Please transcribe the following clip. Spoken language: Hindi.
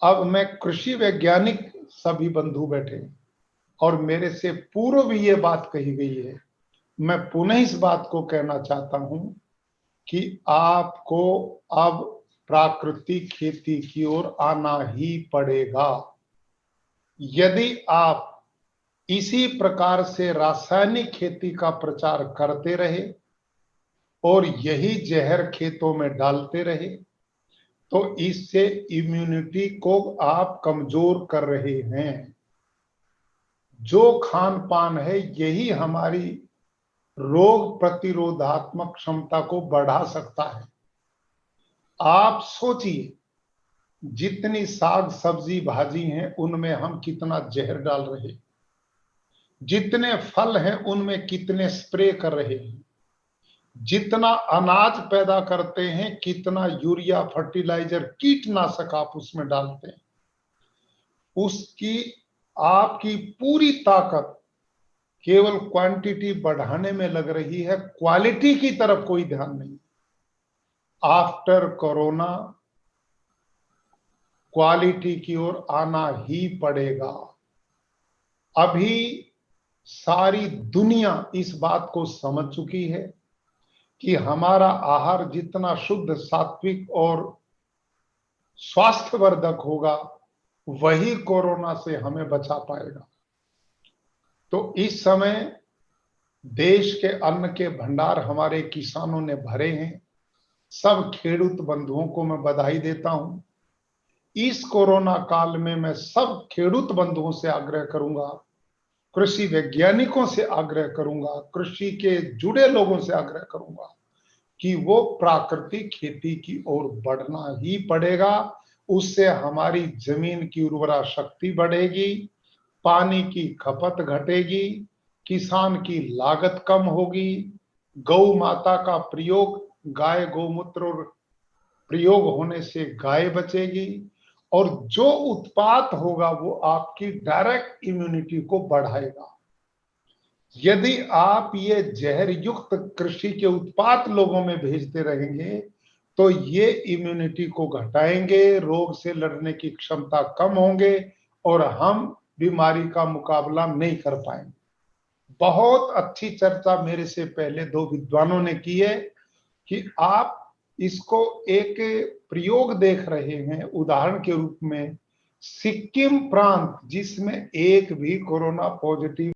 अब मैं कृषि वैज्ञानिक सभी बंधु बैठे हैं और मेरे से पूर्व भी ये बात कही गई है। मैं पुनः इस बात को कहना चाहता हूं कि आपको अब प्राकृतिक खेती की ओर आना ही पड़ेगा। यदि आप इसी प्रकार से रासायनिक खेती का प्रचार करते रहे और यही जहर खेतों में डालते रहे तो इससे इम्यूनिटी को आप कमजोर कर रहे हैं। जो खान पान है यही हमारी रोग प्रतिरोधात्मक क्षमता को बढ़ा सकता है। आप सोचिए, जितनी साग सब्जी भाजी हैं उनमें हम कितना जहर डाल रहे हैं, जितने फल हैं उनमें कितने स्प्रे कर रहे हैं, जितना अनाज पैदा करते हैं कितना यूरिया फर्टिलाइजर कीटनाशक आप उसमें डालते हैं, उसकी आपकी पूरी ताकत केवल क्वांटिटी बढ़ाने में लग रही है, क्वालिटी की तरफ कोई ध्यान नहीं। आफ्टर कोरोना क्वालिटी की ओर आना ही पड़ेगा। अभी सारी दुनिया इस बात को समझ चुकी है कि हमारा आहार जितना शुद्ध, सात्विक और स्वास्थ्यवर्धक होगा वही कोरोना से हमें बचा पाएगा। तो इस समय देश के अन्न के भंडार हमारे किसानों ने भरे हैं। सब खेडूत बंधुओं को मैं बधाई देता हूं। इस कोरोना काल में मैं सब खेडूत बंधुओं से आग्रह करूंगा, कृषि वैज्ञानिकों से आग्रह करूंगा, कृषि के जुड़े लोगों से आग्रह करूंगा कि वो प्राकृतिक खेती की ओर बढ़ना ही पड़ेगा। उससे हमारी जमीन की उर्वरा शक्ति बढ़ेगी, पानी की खपत घटेगी, किसान की लागत कम होगी, गौ माता का प्रयोग, गाय गौमूत्र प्रयोग होने से गाय बचेगी और जो उत्पाद होगा वो आपकी डायरेक्ट इम्यूनिटी को बढ़ाएगा। यदि आप ये जहर युक्त कृषि के उत्पाद लोगों में भेजते रहेंगे तो ये इम्यूनिटी को घटाएंगे, रोग से लड़ने की क्षमता कम होंगे और हम बीमारी का मुकाबला नहीं कर पाएंगे। बहुत अच्छी चर्चा मेरे से पहले दो विद्वानों ने की है कि आप इसको एक प्रयोग देख रहे हैं उदाहरण के रूप में। सिक्किम प्रांत जिसमें एक भी कोरोना पॉजिटिव